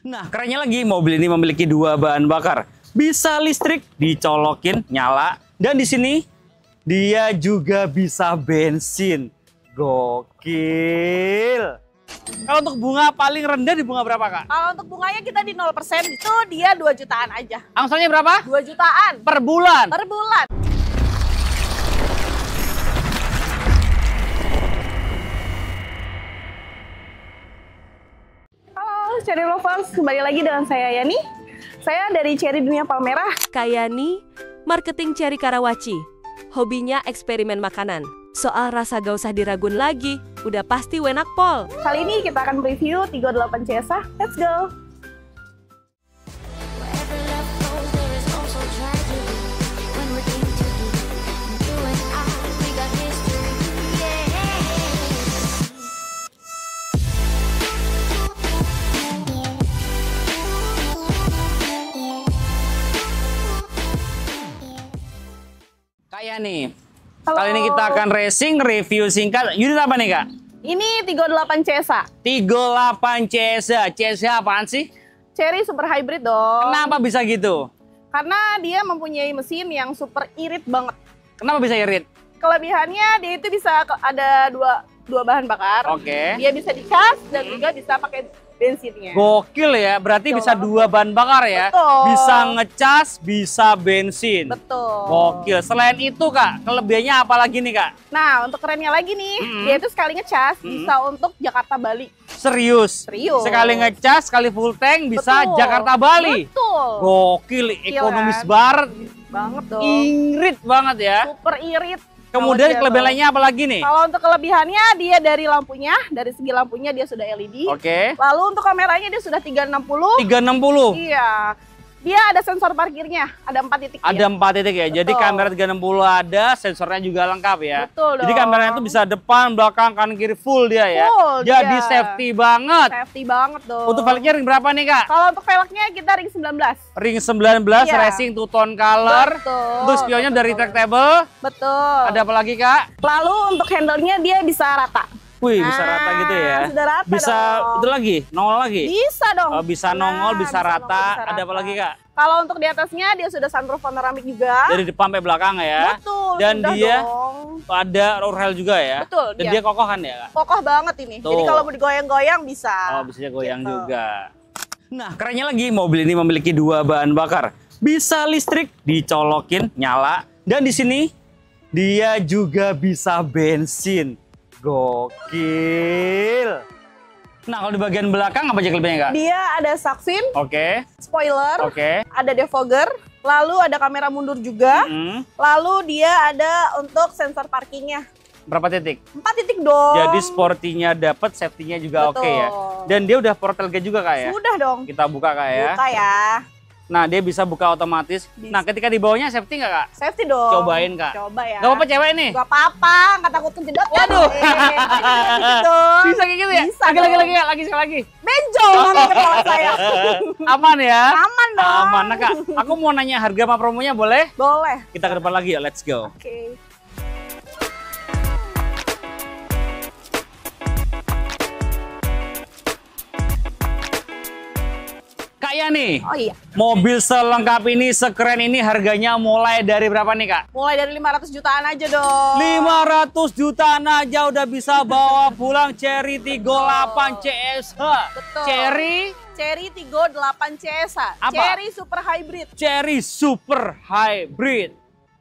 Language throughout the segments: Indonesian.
Nah, kerennya lagi mobil ini memiliki dua bahan bakar. Bisa listrik, dicolokin, nyala. Dan di sini dia juga bisa bensin. Gokil. Kalau untuk bunga paling rendah di bunga berapa, Kak? Kalau untuk bunganya kita di 0%, itu dia 2 jutaan aja. Angsurannya berapa? 2 jutaan Per bulan. per bulan. Halo Cherry Lovers, kembali lagi dengan saya Yani. Saya dari Cherry Dunia Palmerah. Kayani, marketing Cherry Karawaci. Hobinya eksperimen makanan. Soal rasa gak usah diragun lagi, udah pasti Wenak Pol. Kali ini kita akan review 38 CSA. Let's go! Kayak nih. Halo. Kali ini kita akan racing review singkat. Unit apa nih, Kak? Ini 38 CSA. 38 CSA. CSA apaan sih? Cherry Super Hybrid dong. Kenapa bisa gitu? Karena dia mempunyai mesin yang super irit banget. Kenapa bisa irit? Kelebihannya dia itu bisa ada dua bahan bakar. Oke. Dia bisa dicas dan juga bisa pakai bensinnya. Gokil ya, berarti Gokil bisa banget. dua bahan bakar ya? Betul. Bisa ngecas, bisa bensin. Betul. Gokil. Selain itu, Kak, kelebihannya apa lagi nih, Kak? Nah, untuk kerennya lagi nih, dia itu sekali ngecas bisa untuk Jakarta Bali. Serius? Serius. Sekali ngecas, sekali full tank, bisa Betul. Jakarta Bali. Betul. Gokil, ekonomis kan? banget. Banget dong. Irit banget ya. Super irit. Kemudian Kalau dia kelebihan tuh. lainnya apa lagi nih? Kalau untuk kelebihannya dia dari lampunya, dari segi lampunya dia sudah LED. Oke. Lalu untuk kameranya dia sudah 360. 360. Iya. Dia ada sensor parkirnya, ada 4 titik. Ada 4 titik ya. Jadi Betul. kamera 360 ada, sensornya juga lengkap ya. Betul Jadi dong. kameranya itu bisa depan, belakang, kanan, kiri full dia ya. Full Jadi dia. safety banget. Safety banget dong. Untuk velgnya ring berapa nih, Kak? Kalau untuk velgnya kita ring 19. Ring 19 Iya. racing two tone color. Betul. Untuk spionnya Betul. dari retractable. Betul. Ada apa lagi, Kak? Lalu untuk handle-nya dia bisa rata. Wih, bisa rata gitu ya. Sudah rata Bisa dong. itu lagi, nongol lagi. Bisa dong. Oh, bisa nongol, bisa nongol, rata. bisa Ada apa rata. lagi, Kak? Kalau untuk di atasnya dia sudah sunroof panoramik juga. Dari depan sampai belakang ya. Betul. Dan sudah dia dong. ada roll rail juga ya. Betul, Dan dia. dia kokoh kan ya, Kak? Kokoh banget ini. Tuh. Jadi kalau mau digoyang-goyang bisa. Oh, bisa goyang Gitu. juga. Nah, kerennya lagi mobil ini memiliki dua bahan bakar. Bisa listrik, dicolokin, nyala. Dan di sini dia juga bisa bensin. Gokil. Nah, kalau di bagian belakang apa aja kelebihannya, Kak? Dia ada saksin, Oke, spoiler, oke. ada defogger, lalu ada kamera mundur juga, Hmm, lalu dia ada untuk sensor parkingnya. berapa titik? 4 titik dong. Jadi sportinya dapat, safety-nya juga oke ya. Betul. Dan dia udah power tailgate juga, Kak ya? Sudah dong. Kita buka, Kak ya. Buka ya. Nah, dia bisa buka otomatis. Bisa. Nah, ketika di bawahnya safety nggak, Kak? Safety dong. Cobain, Kak. Coba ya. Gak apa-apa cewek nih? Gak apa-apa, nggak takut kejedot. Waduh. Gitu. Bisa kayak gitu ya? Bisa Lagi, dong. lagi, sekali lagi. Benjol banget kepala saya. Aman ya? Aman dong. Aman. Nah, Kak, aku mau nanya harga sama promonya boleh? Boleh. Kita ke depan lagi ya, let's go. Oke. Kak Yani, Oh iya. mobil selengkap ini, sekeren ini harganya mulai dari berapa nih, Kak? Mulai dari 500 jutaan aja dong. 500 jutaan aja udah bisa bawa pulang Cherry 38 CSH. Betul. Cherry Tigo 8 CSA. Apa? Cherry Super Hybrid. Cherry Super Hybrid.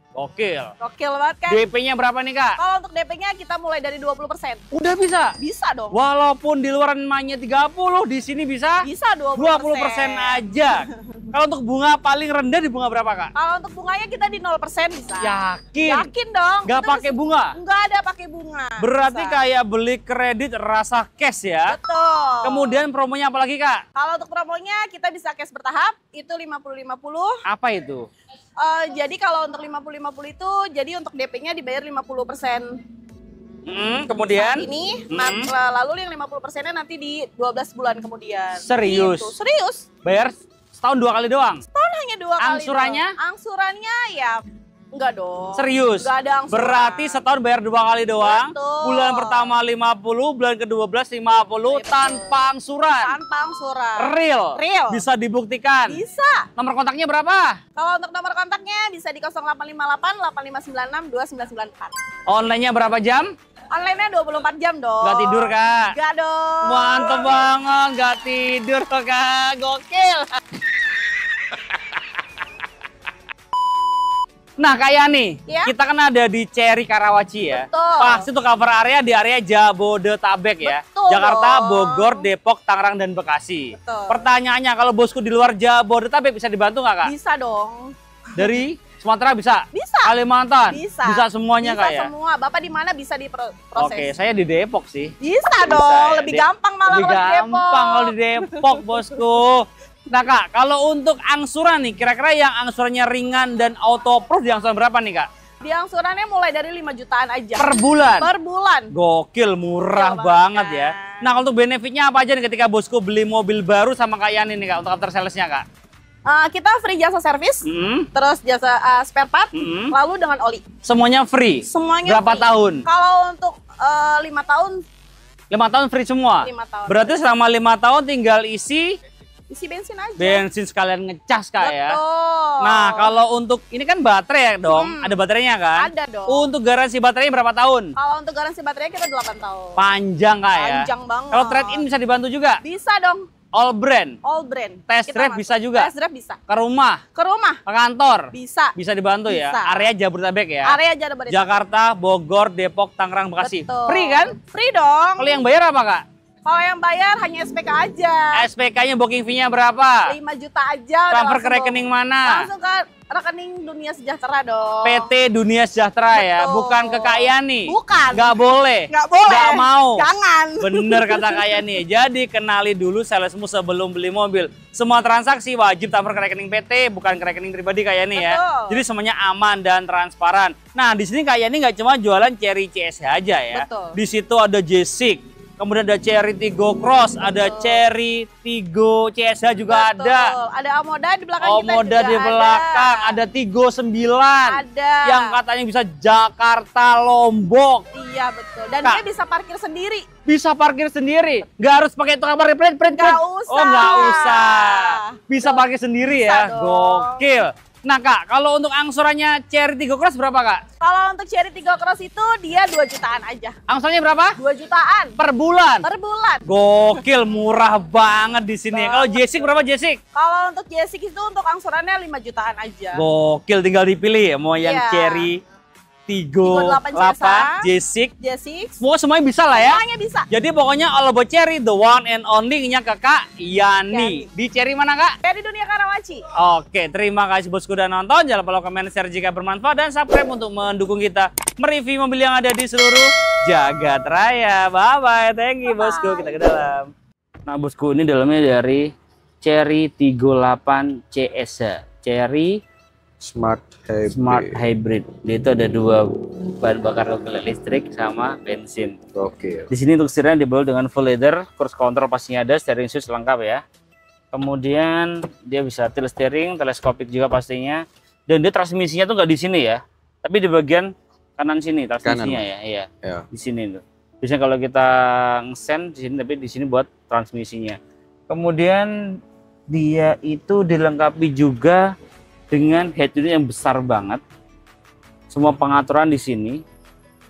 Gokil. Gokil banget kan? DP-nya berapa nih, Kak? Kalau untuk DP-nya kita mulai dari 20%. Udah bisa. Bisa dong. Walaupun di luar mainnya 30, di sini bisa Bisa 20% aja. Kalau untuk bunga paling rendah di bunga berapa, Kak? Kalau untuk bunganya kita di 0% bisa. Yakin? Yakin dong. Nggak Kita pakai bunga? Nggak ada pakai bunga. Berarti Bisa. kayak beli kredit rasa cash ya. Betul. Kemudian promonya apa lagi, Kak? Kalau untuk promonya kita bisa cash bertahap, itu 50-50. Apa itu? Jadi kalau untuk 50-50 itu, jadi untuk DP-nya dibayar 50%. Kemudian? Ini, Mm-mm. lalu yang 50%-nya nanti di 12 bulan kemudian. Serius? Gitu. Serius. Bayar setahun 2 kali doang? Hanya 2 kali. Angsurannya? doang. Angsurannya ya Enggak dong. Serius? Enggak ada angsuran. Berarti setahun bayar 2 kali doang. Betul. Bulan pertama 50, bulan ke-12 50 Betul. tanpa angsuran. Tanpa angsuran. Real. Real. Bisa dibuktikan. Bisa. Nomor kontaknya berapa? Kalau untuk nomor kontaknya bisa di 0858 8596 2994. Online-nya berapa jam? Online-nya 24 jam dong. Gak tidur, Kak? Enggak dong. Mantep banget, gak tidur Kak. Gokil. Nah, kayak nih, Ya. kita kan ada di Cherry Karawaci ya. Betul. Pasti tuh cover area di area Jabodetabek ya. Betul Jakarta, dong. Bogor, Depok, Tangerang, dan Bekasi. Betul. Pertanyaannya, kalau bosku di luar Jabodetabek bisa dibantu nggak, Kak? Bisa dong. Dari Sumatera bisa? Bisa. Kalimantan? Bisa. Semuanya, Bisa Kak ya? semua. Bapak di mana bisa diproses. Oke, saya di Depok sih. Bisa dong. Bisa ya. Lebih gampang malah Lebih kalau di Depok. gampang kalau di Depok, bosku. Nah, Kak, kalau untuk angsuran nih, kira-kira yang angsurannya ringan dan auto proof di angsuran berapa nih, Kak? Di angsurannya mulai dari 5 jutaan aja. Per bulan? Per bulan. Gokil, murah Gokil banget banget ya. kan? Nah, kalau untuk benefitnya apa aja nih ketika bosku beli mobil baru sama Kak Yani nih, Kak, untuk after sales-nya, Kak? Kita free jasa servis, Hmm? terus jasa spare part, Hmm. lalu dengan oli. Semuanya free? Semuanya Berapa free. tahun? Kalau untuk 5 tahun, 5 tahun free semua? 5 tahun. Berarti selama 5 tahun tinggal isi Isi bensin aja. bensin sekalian ngecas, Kak ya? Betul. Nah, kalau untuk ini kan baterai ya dong, ada baterainya kan? Ada dong. Untuk garansi baterainya berapa tahun? Kalau untuk garansi baterainya kita 8 tahun. Panjang, Kak ya? Panjang banget. Kalau trade-in bisa dibantu juga? Bisa dong. All brand? All brand. Test Kita drive masuk. bisa juga? Test drive bisa. Ke rumah? Ke rumah Ke kantor? bisa. Bisa dibantu ya? Bisa. Area Jabodetabek ya? Area Jabodetabek. Jakarta, Bogor, Depok, Tangerang, Bekasi. Betul. Free kan? Free dong. Kalau yang bayar apa, Kak? Kalau yang bayar hanya SPK aja. SPK-nya booking fee-nya berapa? 5 juta aja. udah Transfer ke langsung rekening dong. mana? Langsung ke rekening Dunia Sejahtera dong. PT Dunia Sejahtera ya, Betul. bukan ke Kak Yani. Bukan. Nggak boleh. Nggak boleh. Nggak mau. Jangan. Bener kata Kak Yani. Jadi kenali dulu salesmu sebelum beli mobil. Semua transaksi wajib transfer ke rekening PT, bukan ke rekening pribadi Kak Yani ya. Betul. Jadi semuanya aman dan transparan. Nah, di sini Kak Yani nggak cuma jualan Cherry CSH aja ya. Betul. Di situ ada J6, kemudian ada Cherry Tigo Cross, ada Cherry Tigo CSH juga Betul. ada. Ada Omoda di belakang kita Omoda juga di belakang, ada Tigo 9. Ada. Yang katanya bisa Jakarta Lombok. Iya betul. Dan Kak. dia bisa parkir sendiri. Bisa parkir sendiri. Nggak harus pakai tukang parkir print. Nggak usah. Oh, nggak usah. Bisa Dong. parkir sendiri Bisa ya. dong. Gokil. Nah, Kak, kalau untuk angsurannya Cherry Tigo Cross berapa, Kak? Kalau untuk Cherry Tigo Cross itu dia 2 jutaan aja. Angsurannya berapa? 2 jutaan Per bulan. per bulan. Gokil, murah banget di sini. Kalau J6 berapa J6? Kalau untuk J6 itu untuk angsurannya 5 jutaan aja. Gokil, tinggal dipilih ya. Mau yang Iya. Cherry Tigo 8 8 J6. J6 Semuanya bisa lah ya. semuanya bisa. Jadi pokoknya all about Cherry, the one and only-nya ke Kak Yani. Di Cherry mana, Kak? Dari Dunia Karawaci. Oke, terima kasih bosku udah nonton. Jangan lupa like, komen, share jika bermanfaat. Dan subscribe untuk mendukung kita mereview mobil yang ada di seluruh jagat raya. Bye-bye, thank you bosku. Kita ke dalam. Nah bosku, ini dalamnya dari Cherry Tigo 8 CSH. Cherry Smart Hybrid. Dia itu ada 2 bahan bakar mobil listrik sama bensin. Oke. Di sini untuk setirnya dibalut dengan full leather, cruise control pastinya ada, steering shoes lengkap ya. Kemudian dia bisa tilt steering, teleskopik juga pastinya. Dan dia transmisinya tuh nggak di sini ya, tapi di bagian kanan sini transmisinya ya. Iya. Ya. Di sini tuh. Biasanya kalau kita ngesen di sini, tapi di sini buat transmisinya. Kemudian dia itu dilengkapi juga dengan head unit yang besar banget. Semua pengaturan di sini.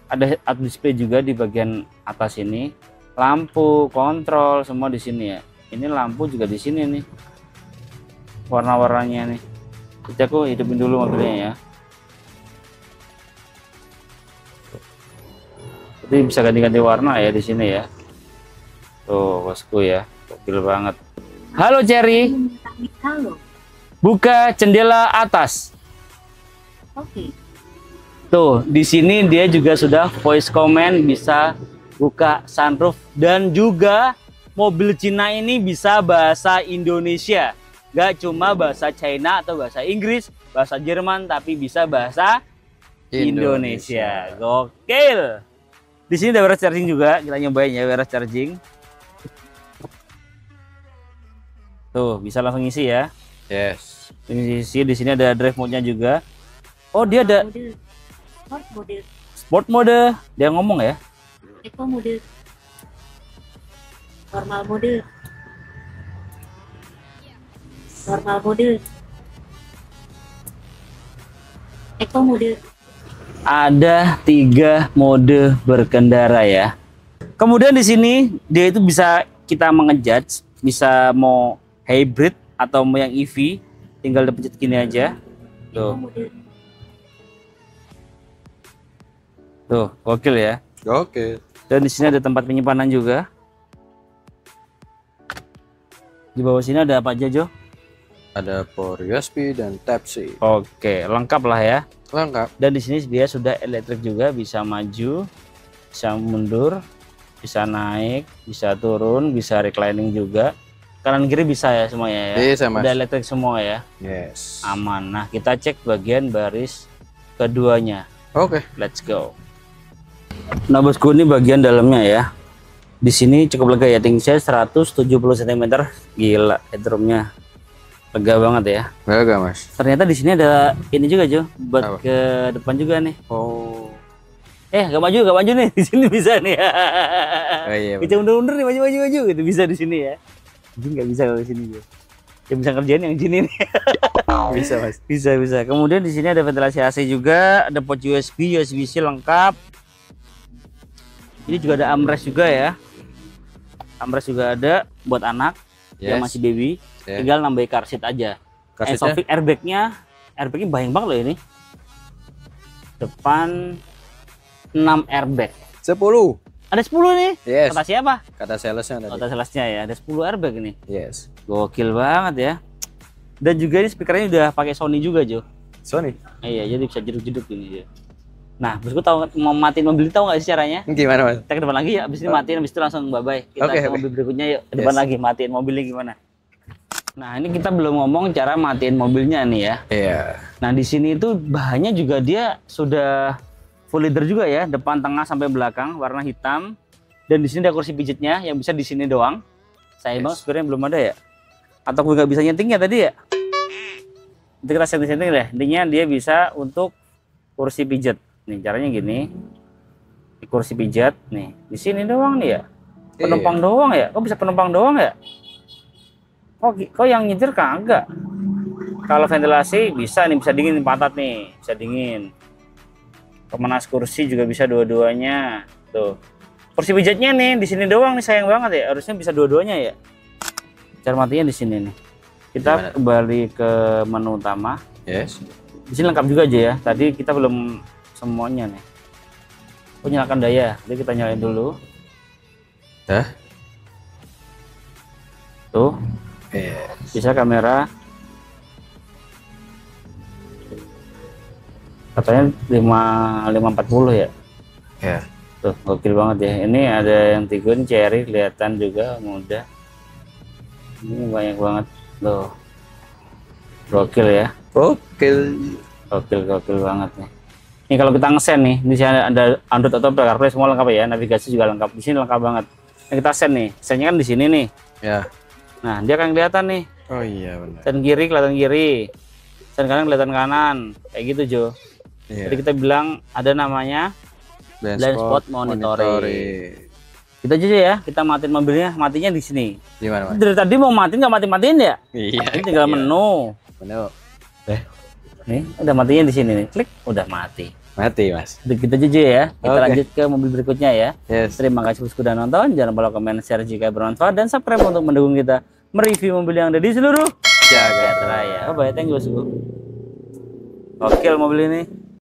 Ada head-up display juga di bagian atas ini. Lampu, kontrol semua di sini ya. Ini lampu juga di sini nih. Warna-warnanya nih. Jadi aku hidupin dulu mobilnya ya. Jadi bisa ganti-ganti warna ya di sini ya. Tuh, bosku ya. Gokil banget. Halo Cherry. Halo. Buka jendela atas. Oke. Tuh, di sini dia juga sudah voice command, bisa buka sunroof, dan juga mobil Cina ini bisa bahasa Indonesia. Gak cuma bahasa China atau bahasa Inggris, bahasa Jerman, tapi bisa bahasa Indonesia. Gokil. Di sini ada wireless charging juga, kita nyobain ya wireless charging. Tuh, bisa langsung isi ya. Yes. Di sini ada drive mode-nya juga. Oh, dia ada Mode. Sport mode. sport mode. Dia ngomong ya. Eco mode. Normal mode. Normal mode. Eco mode. Ada 3 mode berkendara ya. Kemudian di sini dia itu bisa kita mengejudge, bisa mau hybrid atau mau yang EV, tinggal dipencet gini aja. Eco Tuh, mode. tuh, gokil ya. Oke. Dan di sini ada tempat penyimpanan juga. Di bawah sini ada apa aja, Jo? Ada port USB dan Type C. Oke, lengkap lah ya. Lengkap. Dan di sini dia sudah elektrik juga, bisa maju, bisa mundur, bisa naik, bisa turun, bisa reclining juga. Kanan kiri bisa ya semuanya ya. Bisa, Mas. Udah elektrik semua ya. Yes. Aman. Nah, kita cek bagian baris keduanya. Oke. Let's go. Nah, bosku, ini bagian dalamnya ya. Di sini cukup lega ya, tinggi saya 170 cm. Gila, headroomnya lega banget ya. Lega, Mas. Ternyata di sini ada ini juga, Jo, buat Apa? ke depan juga nih. Oh. Gak maju nih. Di sini bisa nih. Oh iya. Kita undur-undur nih, maju. Itu bisa di sini ya. Jadi nggak bisa kalau di sini, Jo. Yang bisa kerjain yang sini nih. Bisa, Mas. Bisa. Kemudian di sini ada ventilasi AC juga, ada port USB, USB-C lengkap. Ini juga ada armrest juga ya. Armrest juga ada buat anak yang masih baby. Yeah. Tinggal nambahin car seat aja. Car seatnya? Sofix airbagnya banyak banget loh ini. Depan 6 airbag. 10. Ada 10 nih. Yes. Kata siapa? Kata salesnya tadi. Kata salesnya ya. Ada 10 airbag ini. Yes. Gokil banget ya. Dan juga ini speakernya udah pakai Sony juga, Jo. Sony. Iya, jadi bisa jeduk-jeduk ini, Jo. Nah, bosku tahu mau matiin mobil, tahu nggak sih caranya? Gimana, Mas? Kita ke depan lagi ya, abis ini matiin, abis itu langsung bye-bye. Kita Oke, ke oke. mobil berikutnya yuk, ke depan Yes. lagi, matiin mobilnya gimana. Nah, ini kita belum ngomong cara matiin mobilnya nih ya. Iya. Nah, di sini itu bahannya juga dia sudah full leather juga ya, depan, tengah, sampai belakang, warna hitam. Dan di sini ada kursi pijitnya yang bisa di sini doang. Saya bang, sebenarnya belum ada ya. Atau gue nggak bisa nyetingnya tadi ya. Nanti kita setting-setting deh. Intinya dia bisa untuk kursi pijat. Nih caranya gini. Di kursi pijat nih. Di sini doang nih ya. Penumpang doang ya. Kok bisa penumpang doang ya? Kok yang nyetir kagak? Kalau ventilasi bisa nih, bisa dingin pantat nih, bisa dingin. Pemanas kursi juga bisa dua-duanya. Tuh. Kursi pijatnya nih di sini doang nih, sayang banget ya. Harusnya bisa dua-duanya ya. Cara matinya di sini nih. Kita kembali ke menu utama. Yes. Di sini lengkap juga aja ya. Tadi kita belum semuanya nih. Nyalakan daya. Jadi kita nyalain dulu. Tuh. Yes. Bisa kamera. Katanya 540 ya. Ya. Tuh, gokil banget ya. Ini ada yang Tigun Cherry, kelihatan juga mudah. Ini banyak banget loh. Gokil ya. Gokil banget nih. Ini kalau kita ngesen nih, di sini ada Android Auto, CarPlay semua lengkap ya. Navigasi juga lengkap. Di sini lengkap banget. Nah, kita sen nih. Sennya kan di sini nih. Ya. Nah, dia akan kelihatan nih. Oh iya benar. Sen kiri kelihatan kiri. Sen kanan kelihatan kanan. Kayak gitu, Jo. Iya. Jadi kita bilang ada namanya blind spot monitoring. Kita aja ya, kita matiin mobilnya, matinya di sini. Gimana, Mas? Dari tadi mau matiin nggak mati-matiin ya? Iya. Ini tinggal menu. Menu. Nih, udah matinya di sini nih. Klik, udah mati. Mati, Mas. Udah kita aja ya. Kita Oke. lanjut ke mobil berikutnya ya. Yes. Terima kasih sudah nonton. Jangan lupa komen, share jika bermanfaat dan subscribe untuk mendukung kita mereview mobil yang ada di seluruh Jagat raya. Bye bye, thank you bosku. Gokil mobil ini.